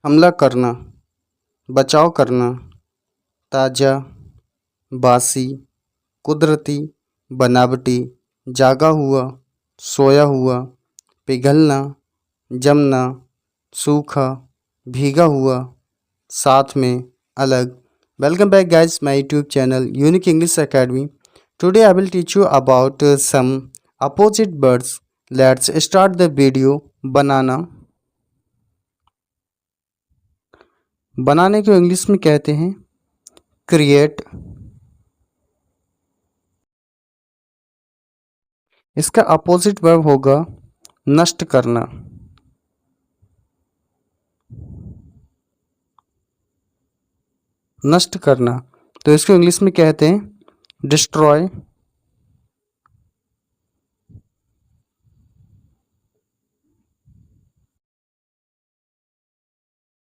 हमला करना, बचाव करना, ताज़ा, बासी, कुदरती, बनावटी, जागा हुआ, सोया हुआ, पिघलना, जमना, सूखा, भीगा हुआ, साथ में, अलग। Welcome back guys my YouTube channel Unique English Academy. Today I will teach you about some opposite words. Let's start the video. बनाना। बनाने को इंग्लिश में कहते हैं क्रिएट। इसका अपोजिट वर्ब होगा नष्ट करना। नष्ट करना तो इसको इंग्लिश में कहते हैं डिस्ट्रॉय।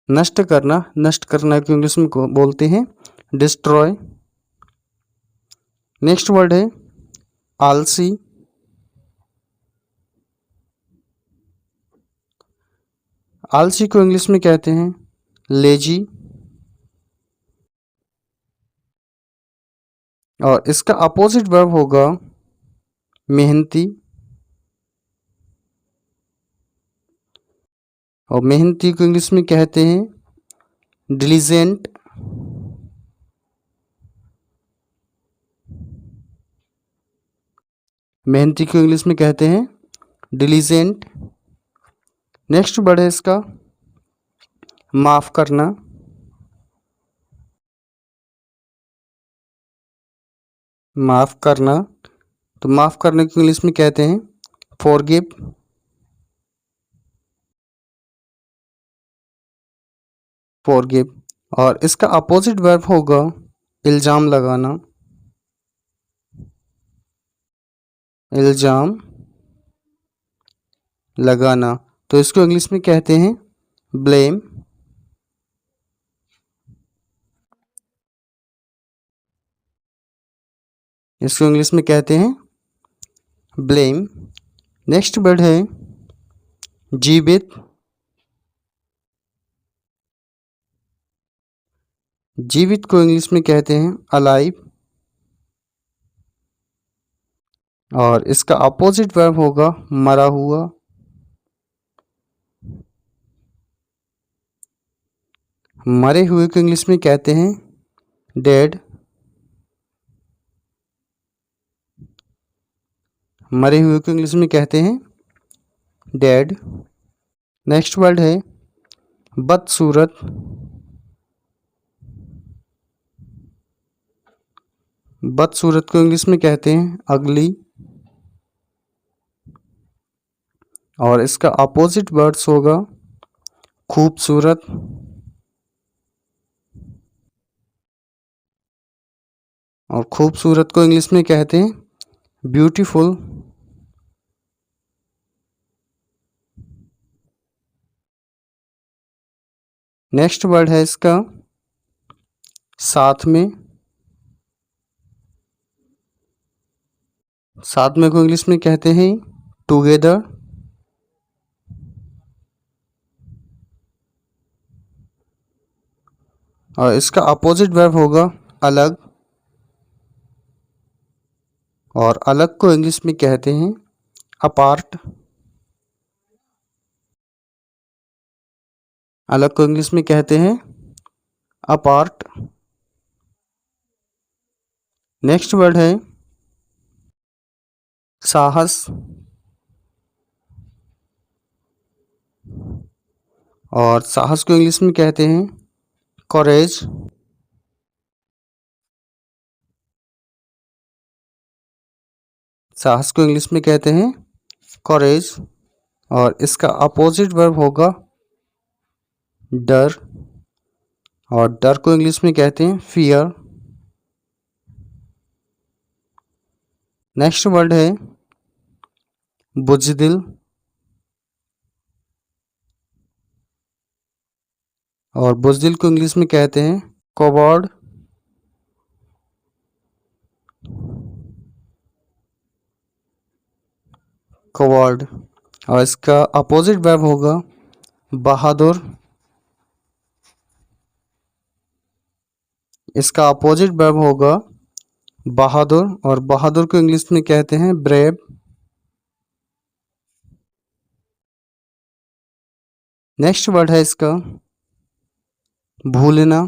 नष्ट करना को इंग्लिश में बोलते हैं डिस्ट्रॉय। नेक्स्ट वर्ड है आलसी। आलसी को इंग्लिश में कहते हैं लेजी। और इसका अपोजिट वर्ब होगा मेहनती। और मेहनती को इंग्लिश में कहते हैं डिलीजेंट। मेहनती को इंग्लिश में कहते हैं डिलीजेंट। नेक्स्ट वर्ड है इसका माफ करना। माफ करना तो माफ करने को इंग्लिश में कहते हैं फॉरगिव। फॉरगिव और इसका अपोजिट वर्ब होगा इल्जाम लगाना। इल्जाम लगाना तो इसको इंग्लिश में कहते हैं ब्लेम। इसको इंग्लिश में कहते हैं ब्लेम। नेक्स्ट वर्ड है जीवित। जीवित को इंग्लिश में कहते हैं अलाइव। और इसका अपोजिट वर्ब होगा मरा हुआ। मरे हुए को इंग्लिश में कहते हैं डेड। मरे हुए को इंग्लिश में कहते हैं डेड। नेक्स्ट वर्ड है बदसूरत। बदसूरत को इंग्लिश में कहते हैं अगली। और इसका अपोजिट वर्ड्स होगा खूबसूरत। और खूबसूरत को इंग्लिश में कहते हैं ब्यूटीफुल। नेक्स्ट वर्ड है इसका साथ में। साथ में को इंग्लिश में कहते हैं टुगेदर। और इसका अपोजिट वर्ब होगा अलग। और अलग को इंग्लिश में कहते हैं अपार्ट। अलग को इंग्लिश में कहते हैं अपार्ट। नेक्स्ट वर्ड है साहस। और साहस को इंग्लिश में कहते हैं करेज। साहस को इंग्लिश में कहते हैं करेज। और इसका अपोजिट वर्ब होगा डर। और डर को इंग्लिश में कहते हैं फियर। नेक्स्ट वर्ड है बुज़दिल। और बुज़दिल को इंग्लिश में कहते हैं कोवर्ड। कोवर्ड और इसका अपोजिट वर्ब होगा बहादुर। इसका अपोजिट वर्ब होगा बहादुर, और बहादुर को इंग्लिश में कहते हैं ब्रेव। नेक्स्ट वर्ड है इसका भूलना,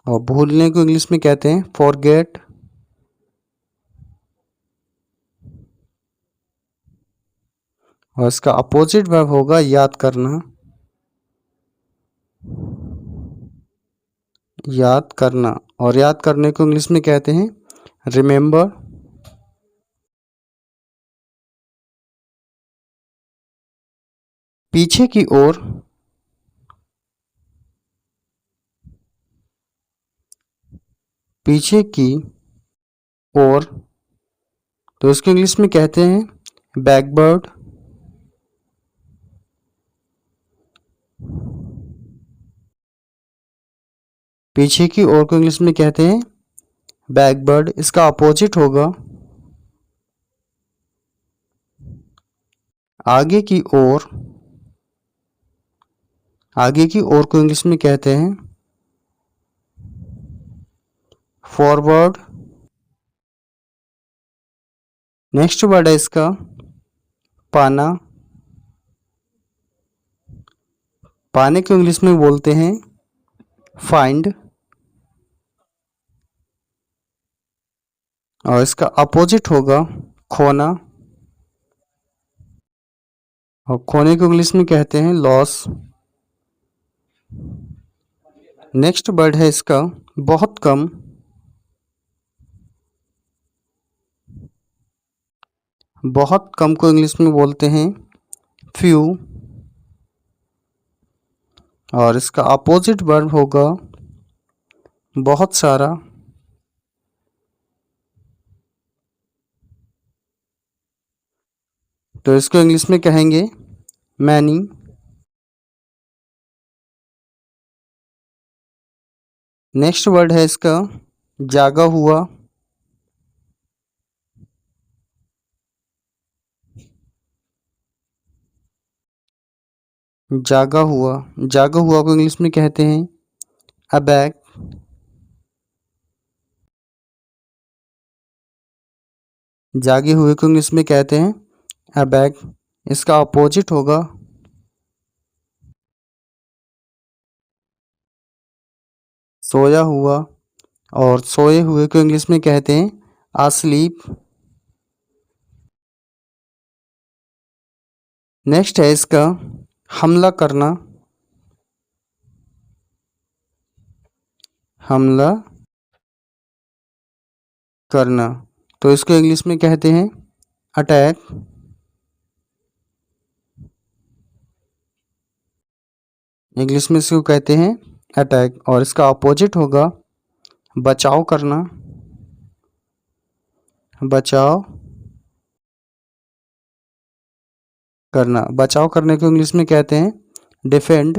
और भूलने को इंग्लिश में कहते हैं फॉरगेट। और इसका अपोजिट वर्ब होगा याद करना, याद करना, और याद करने को इंग्लिश में कहते हैं रिमेंबर। पीछे की ओर, पीछे की ओर, तो इसको इंग्लिश में कहते हैं बैकवर्ड। पीछे की ओर को इंग्लिश में कहते हैं बैकवर्ड। इसका अपोजिट होगा आगे की ओर। आगे की ओर को इंग्लिश में कहते हैं फॉरवर्ड। नेक्स्ट वर्ड है इसका पाना। पाने को इंग्लिश में बोलते हैं फाइंड, और इसका अपोजिट होगा खोना, और खोने को इंग्लिश में कहते हैं लॉस। नेक्स्ट वर्ड है इसका बहुत कम। बहुत कम को इंग्लिश में बोलते हैं फ्यू, और इसका अपोजिट वर्ब होगा बहुत सारा। तो इसको इंग्लिश में कहेंगे मैनी। नेक्स्ट वर्ड है इसका जागा हुआ। जागा हुआ, जागा हुआ को इंग्लिश में कहते हैं अबैक। जागे हुए को इंग्लिश में कहते हैं अबैक। इसका अपोजिट होगा सोया हुआ, और सोए हुए को इंग्लिश में कहते हैं asleep। नेक्स्ट है इसका हमला करना। हमला करना, तो इसको इंग्लिश में कहते हैं अटैक। इंग्लिश में इसको कहते हैं अटैक, और इसका अपोजिट होगा बचाव करना। बचाव करना, बचाव करने को इंग्लिश में कहते हैं डिफेंड।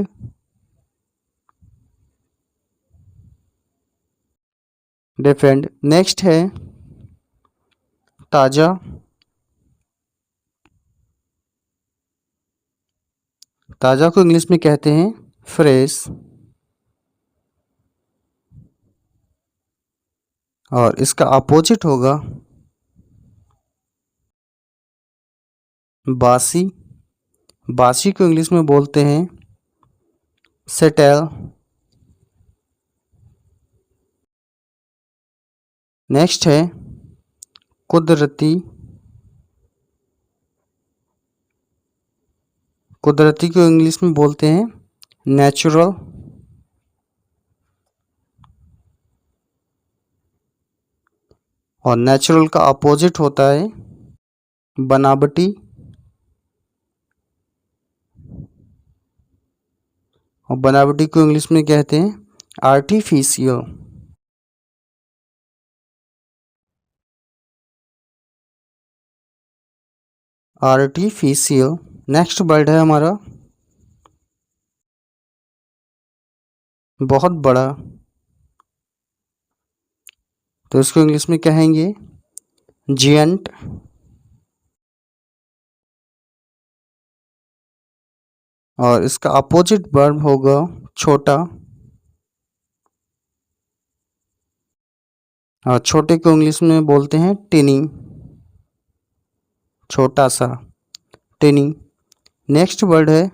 डिफेंड। नेक्स्ट है ताजा। ताजा को इंग्लिश में कहते हैं फ्रेश, और इसका अपोजिट होगा बासी। बासी को इंग्लिश में बोलते हैं सेटेल। नेक्स्ट है कुदरती। कुदरती को इंग्लिश में बोलते हैं नेचुरल, और नेचुरल का अपोजिट होता है बनावटी, और बनावटी को इंग्लिश में कहते हैं आर्टिफिशियल। आर्टिफिशियल। नेक्स्ट वर्ड है हमारा बहुत बड़ा, तो इसको इंग्लिश में कहेंगे जियंट। और इसका अपोजिट वर्ब होगा छोटा। और छोटे को इंग्लिश में बोलते हैं टिनी, छोटा सा, टिनी। नेक्स्ट वर्ड है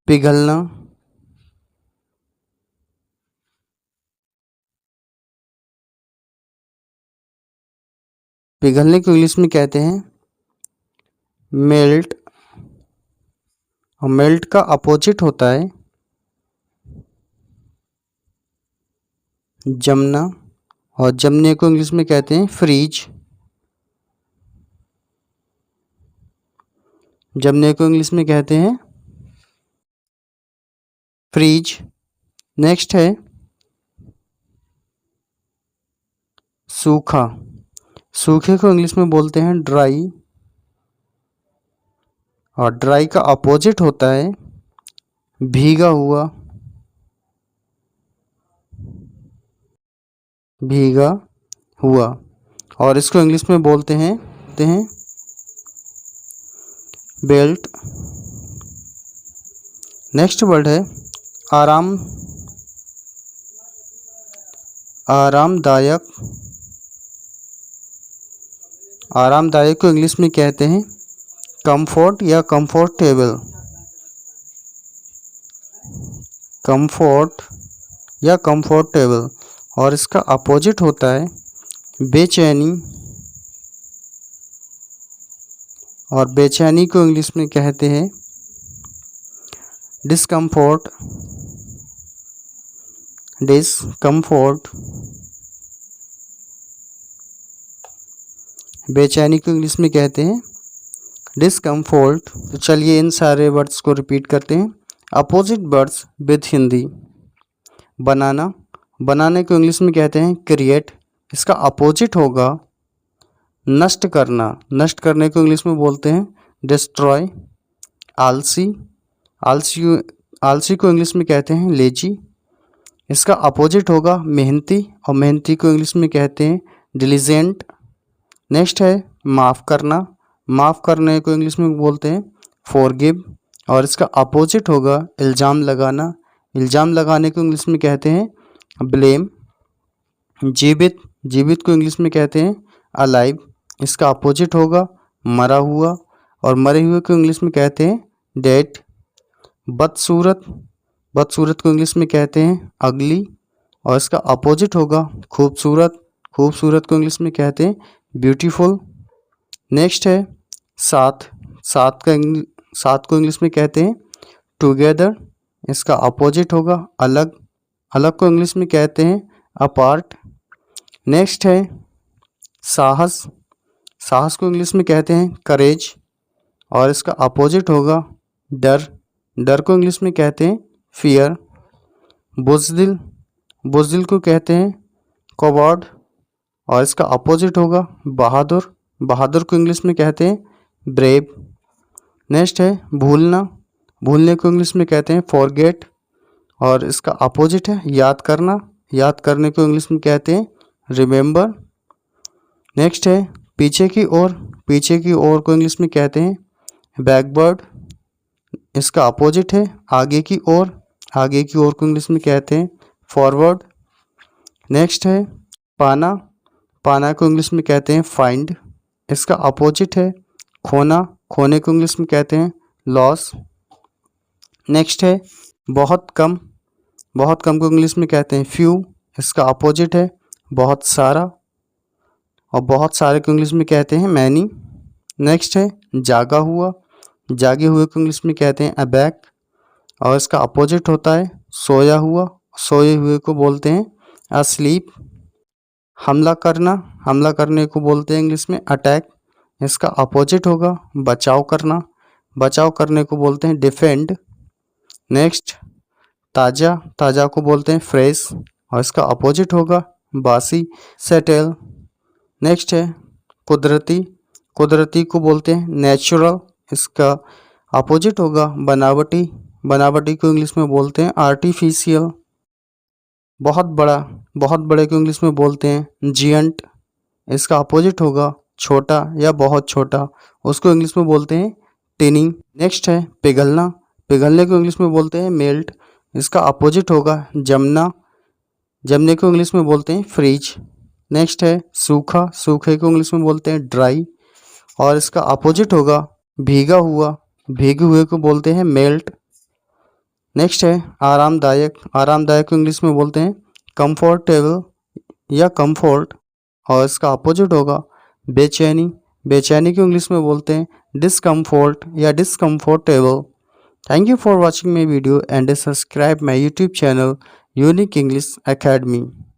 पिघलना। पिघलने को इंग्लिश में कहते हैं मेल्ट। और मेल्ट का अपोजिट होता है जमना। और जमने को इंग्लिश में कहते हैं फ्रीज। जमने को इंग्लिश में कहते हैं फ्रीज। नेक्स्ट है सूखा। सूखे को इंग्लिश में बोलते हैं ड्राई। और ड्राई का अपोजिट होता है भीगा हुआ। भीगा हुआ। और इसको इंग्लिश में बोलते हैं बेल्ट। नेक्स्ट वर्ड है आरामदायक। आरामदायक को इंग्लिश में कहते हैं कंफर्ट या कंफर्टेबल। कंफर्ट या कंफर्टेबल। और इसका अपोजिट होता है बेचैनी। और बेचैनी को इंग्लिश में कहते हैं डिस्कम्फोर्ट। डिस्कम्फोर्ट। बेचैनी को इंग्लिश में कहते हैं डिस्कम्फोर्ट। तो चलिए इन सारे वर्ड्स को रिपीट करते हैं। Opposite words with Hindi. बनाना। बनाने को इंग्लिश में कहते हैं क्रिएट। इसका अपोजिट होगा नष्ट करना। नष्ट करने को इंग्लिश में बोलते हैं डिस्ट्रॉय। आलसी। आलसी को इंग्लिश में कहते हैं लेजी। इसका अपोजिट होगा मेहनती। और मेहनती को इंग्लिश में कहते हैं डिलीजेंट। नेक्स्ट है माफ़ करना। माफ़ करने को इंग्लिश में बोलते हैं फॉरगिव। और इसका अपोजिट होगा इल्ज़ाम लगाना। इल्ज़ाम लगाने को इंग्लिश में कहते हैं ब्लेम। जीवित। जीवित को इंग्लिश में कहते हैं अलाइव। इसका अपोजिट होगा मरा हुआ। और मरे हुए को इंग्लिश में कहते हैं डेड। बदसूरत। बदसूरत को इंग्लिश में कहते हैं अगली। और इसका अपोजिट होगा खूबसूरत। खूबसूरत को इंग्लिश में कहते हैं ब्यूटीफुल। नेक्स्ट है साथ। साथ को इंग्लिश में कहते हैं टुगेदर। इसका अपोजिट होगा अलग। अलग को इंग्लिश में कहते हैं अपार्ट। नेक्स्ट है साहस। साहस को इंग्लिश में कहते हैं करेज। और इसका अपोजिट होगा डर। डर को इंग्लिश में कहते हैं फियर। बुज़दिल। बुज़दिल को कहते हैं कॉवर्ड। और इसका अपोजिट होगा बहादुर। बहादुर को इंग्लिश में कहते हैं ब्रेव। नेक्स्ट है भूलना। भूलने को इंग्लिश में कहते हैं फॉरगेट। और इसका अपोजिट है याद करना। याद करने को इंग्लिश में कहते हैं रिमेंबर। नेक्स्ट है पीछे की ओर। पीछे की ओर को इंग्लिश में कहते हैं बैकवर्ड। इसका अपोजिट है आगे की ओर। आगे की ओर को इंग्लिश में कहते हैं फॉरवर्ड। नेक्स्ट है पाना। पाना को इंग्लिश में कहते हैं फाइंड। इसका अपोजिट है खोना। खोने को इंग्लिश में कहते हैं लॉस। नेक्स्ट है बहुत कम। बहुत कम को इंग्लिश में कहते हैं फ्यू। इसका अपोजिट है बहुत सारा। और बहुत सारे को इंग्लिश में कहते हैं मैनी। नेक्स्ट है जागा हुआ। जागे हुए को इंग्लिश में कहते हैं अबैक। और इसका अपोजिट होता है सोया हुआ। सोए हुए को बोलते हैं अस्लीप। हमला करना। हमला करने को बोलते हैं इंग्लिश में अटैक। इसका अपोजिट होगा बचाव करना। बचाव करने को बोलते हैं डिफेंड। नेक्स्ट ताज़ा। ताज़ा को बोलते हैं फ्रेश। और इसका अपोजिट होगा बासी सेटल। नेक्स्ट है कुदरती। कुदरती को बोलते हैं नेचुरल। इसका अपोजिट होगा बनावटी। बनावटी को इंग्लिश में बोलते हैं आर्टिफिशियल। बहुत बड़ा। बहुत बड़े को इंग्लिश में बोलते हैं जियंट। इसका अपोजिट होगा छोटा या बहुत छोटा। उसको इंग्लिश में बोलते हैं टिनी। नेक्स्ट है पिघलना। पिघलने को इंग्लिश में बोलते हैं मेल्ट, इसका अपोजिट होगा जमना, जमने को इंग्लिश में बोलते हैं फ्रीज। नेक्स्ट है सूखा, सूखे को इंग्लिश में बोलते हैं ड्राई, और इसका अपोजिट होगा भीगा हुआ, भीगे हुए को बोलते हैं मेल्ट। नेक्स्ट है आरामदायक, आरामदायक को इंग्लिश में बोलते हैं कंफर्टेबल या कंफर्ट, और इसका अपोजिट होगा बेचैनी, बेचैनी को इंग्लिश में बोलते हैं डिस्कम्फोर्ट या डिस्कम्फोर्टेबल। Thank you for watching my video and subscribe my YouTube channel Unique English Academy.